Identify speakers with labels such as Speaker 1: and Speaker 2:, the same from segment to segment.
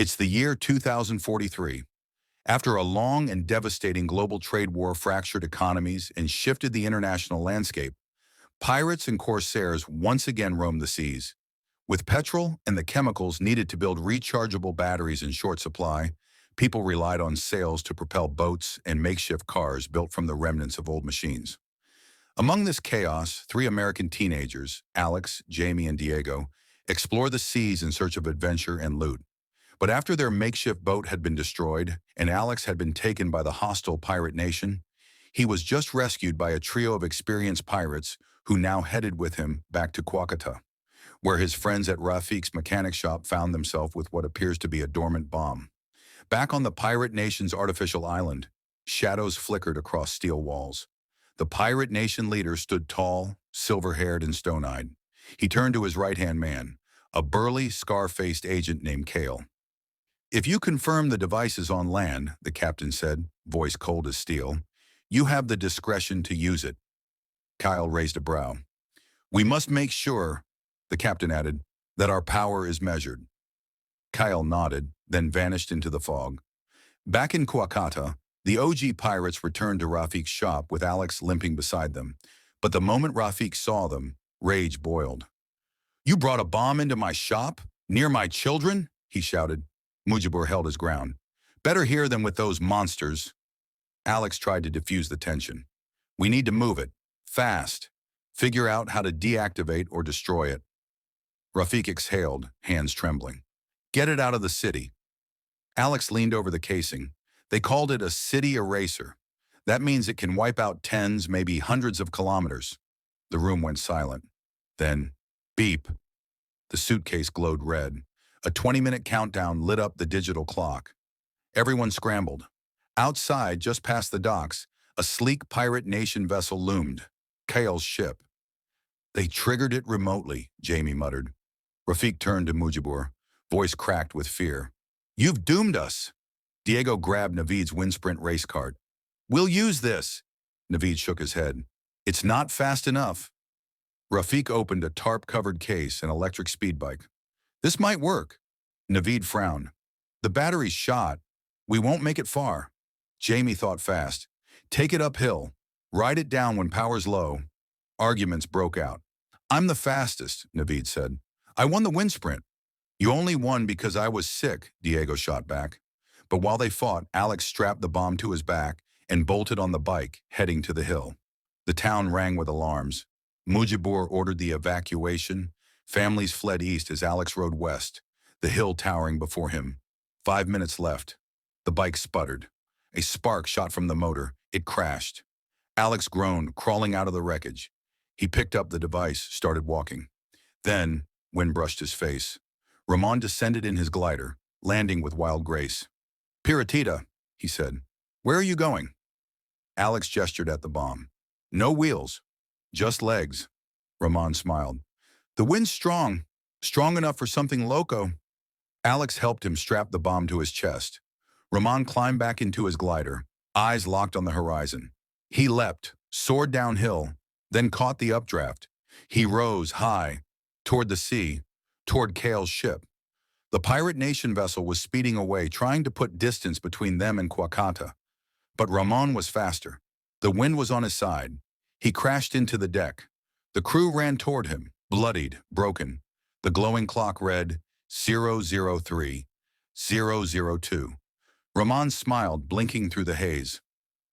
Speaker 1: It's the year 2043. After a long and devastating global trade war fractured economies and shifted the international landscape, pirates and corsairs once again roam the seas. With petrol and the chemicals needed to build rechargeable batteries in short supply, people relied on sails to propel boats and makeshift cars built from the remnants of old machines. Among this chaos, three American teenagers, Alex, Jaime, and Diego, explore the seas in search of adventure and loot. But after their makeshift boat had been destroyed and Alex had been taken by the hostile pirate nation, he was just rescued by a trio of experienced pirates who now headed with him back to Quacata, where his friends at Rafik's mechanic shop found themselves with what appears to be a dormant bomb. Back on the pirate nation's artificial island, shadows flickered across steel walls. The pirate nation leader stood tall, silver-haired, and stone-eyed. He turned to his right-hand man, a burly, scar-faced agent named Kael. "If you confirm the device is on land," the captain said, voice cold as steel, "you have the discretion to use it." Kael raised a brow. "We must make sure," the captain added, "that our power is measured." Kael nodded, then vanished into the fog. Back in Quacata, the OG pirates returned to Rafik's shop with Alex limping beside them. But the moment Rafik saw them, rage boiled. "You brought a bomb into my shop? Near my children?" he shouted. Mujibur held his ground. "Better here than with those monsters." Alex tried to defuse the tension. "We need to move it. Fast. Figure out how to deactivate or destroy it." Rafik exhaled, hands trembling. "Get it out of the city." Alex leaned over the casing. "They called it a city eraser. That means it can wipe out tens, maybe hundreds of kilometers." The room went silent. Then, beep. The suitcase glowed red. A 20-minute countdown lit up the digital clock. Everyone scrambled. Outside, just past the docks, a sleek pirate nation vessel loomed. Kael's ship. "They triggered it remotely," Jaime muttered. Rafik turned to Mujibur, voice cracked with fear. "You've doomed us." Diego grabbed Navid's windsprint race cart. "We'll use this." Navid shook his head. "It's not fast enough." Rafik opened a tarp-covered case, an electric speed bike. "This might work." Navid frowned. "The battery's shot. We won't make it far." Jaime thought fast. "Take it uphill. Ride it down when power's low." Arguments broke out. "I'm the fastest," Navid said. "I won the wind sprint." "You only won because I was sick," Diego shot back. But while they fought, Alex strapped the bomb to his back and bolted on the bike, heading to the hill. The town rang with alarms. Mujibur ordered the evacuation. Families fled east as Alex rode west, the hill towering before him. 5 minutes left. The bike sputtered. A spark shot from the motor. It crashed. Alex groaned, crawling out of the wreckage. He picked up the device, started walking. Then, wind brushed his face. Raman descended in his glider, landing with wild grace. "Piratita," he said. "Where are you going?" Alex gestured at the bomb. "No wheels, just legs." Raman smiled. "The wind's strong, strong enough for something loco." Alex helped him strap the bomb to his chest. Raman climbed back into his glider, eyes locked on the horizon. He leapt, soared downhill, then caught the updraft. He rose high, toward the sea, toward Kael's ship. The pirate nation vessel was speeding away, trying to put distance between them and Quacata. But Raman was faster. The wind was on his side. He crashed into the deck. The crew ran toward him, bloodied, broken. The glowing clock read 003, 002. Raman smiled, blinking through the haze.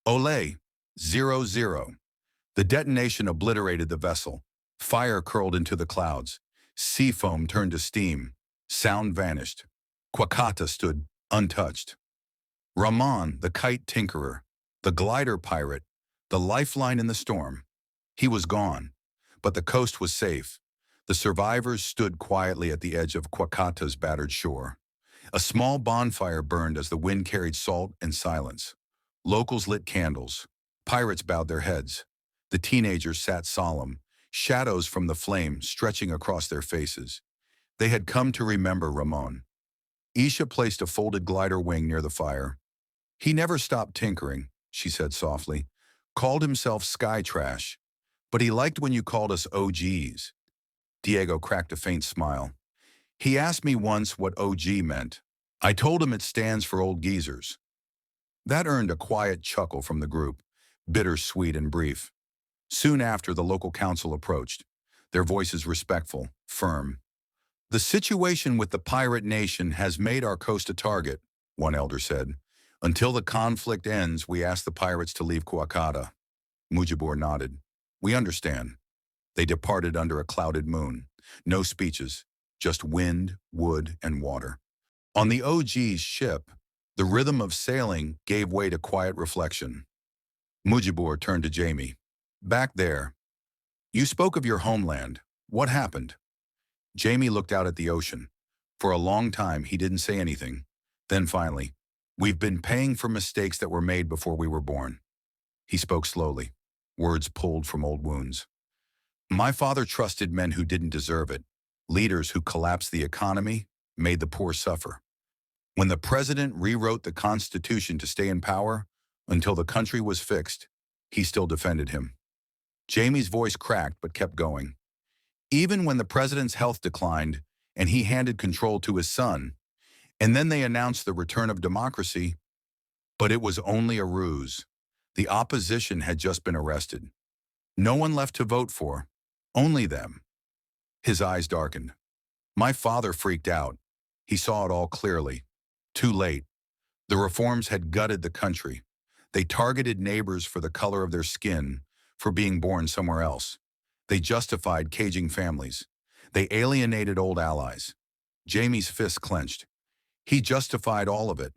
Speaker 1: "Ole, 00." The detonation obliterated the vessel. Fire curled into the clouds. Sea foam turned to steam. Sound vanished. Quacata stood untouched. Raman, the kite tinkerer, the glider pirate, the lifeline in the storm. He was gone, but the coast was safe. The survivors stood quietly at the edge of Quacata's battered shore. A small bonfire burned as the wind carried salt and silence. Locals lit candles. Pirates bowed their heads. The teenagers sat solemn, shadows from the flame stretching across their faces. They had come to remember Raman. Isha placed a folded glider wing near the fire. "He never stopped tinkering," she said softly. "Called himself Sky Trash. But he liked when you called us OGs." Diego cracked a faint smile. "He asked me once what OG meant. I told him it stands for old geezers. That earned a quiet chuckle from the group, bittersweet and brief. Soon after, the local council approached, their voices respectful, firm. The situation with the pirate nation has made our coast a target, one elder said. Until the conflict ends, we ask the pirates to leave Kuakata. Mujibur nodded. We understand. They departed under a clouded moon. No speeches, just wind, wood, and water. On the OG's ship, the rhythm of sailing gave way to quiet reflection. Mujibur turned to Jaime. Back there, you spoke of your homeland. What happened? Jaime looked out at the ocean. For a long time, he didn't say anything. Then finally, we've been paying for mistakes that were made before we were born. He spoke slowly, words pulled from old wounds. My father trusted men who didn't deserve it, leaders who collapsed the economy, made the poor suffer. When the president rewrote the Constitution to stay in power until the country was fixed, he still defended him. Jaime's voice cracked but kept going. Even when the president's health declined and he handed control to his son, and then they announced the return of democracy, but it was only a ruse. The opposition had just been arrested. No one left to vote for, only them. His eyes darkened. My father freaked out. He saw it all clearly. Too late. The reforms had gutted the country. They targeted neighbors for the color of their skin, for being born somewhere else. They justified caging families. They alienated old allies. Jaime's fist clenched. He justified all of it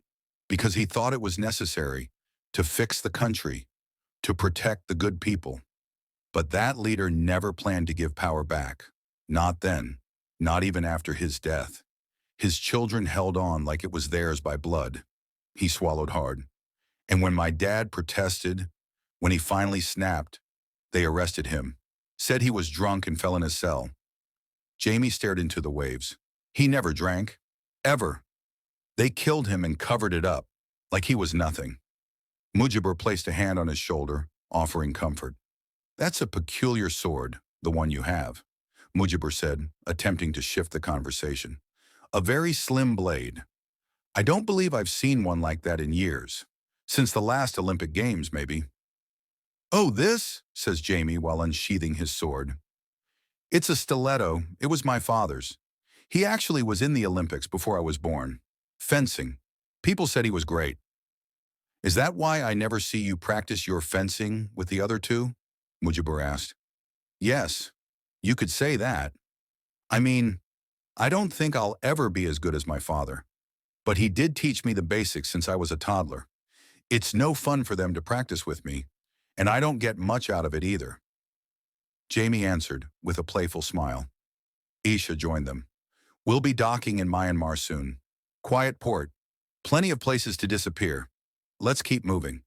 Speaker 1: because he thought it was necessary to fix the country, to protect the good people. But that leader never planned to give power back. Not then, not even after his death. His children held on like it was theirs by blood. He swallowed hard. And when my dad protested, when he finally snapped, they arrested him, said he was drunk and fell in his cell. Jaime stared into the waves. He never drank. Ever. They killed him and covered it up, like he was nothing. Mujibur placed a hand on his shoulder, offering comfort. That's a peculiar sword, the one you have, Mujibur said, attempting to shift the conversation. A very slim blade. I don't believe I've seen one like that in years. Since the last Olympic Games, maybe. Oh, this, says Jaime while unsheathing his sword. It's a stiletto. It was my father's. He actually was in the Olympics before I was born. Fencing. People said he was great. Is that why I never see you practice your fencing with the other two? Mujibur asked. Yes, you could say that. I mean, I don't think I'll ever be as good as my father. But he did teach me the basics since I was a toddler. It's no fun for them to practice with me, and I don't get much out of it either. Jaime answered with a playful smile. Isha joined them. We'll be docking in Myanmar soon. Quiet port. Plenty of places to disappear. Let's keep moving.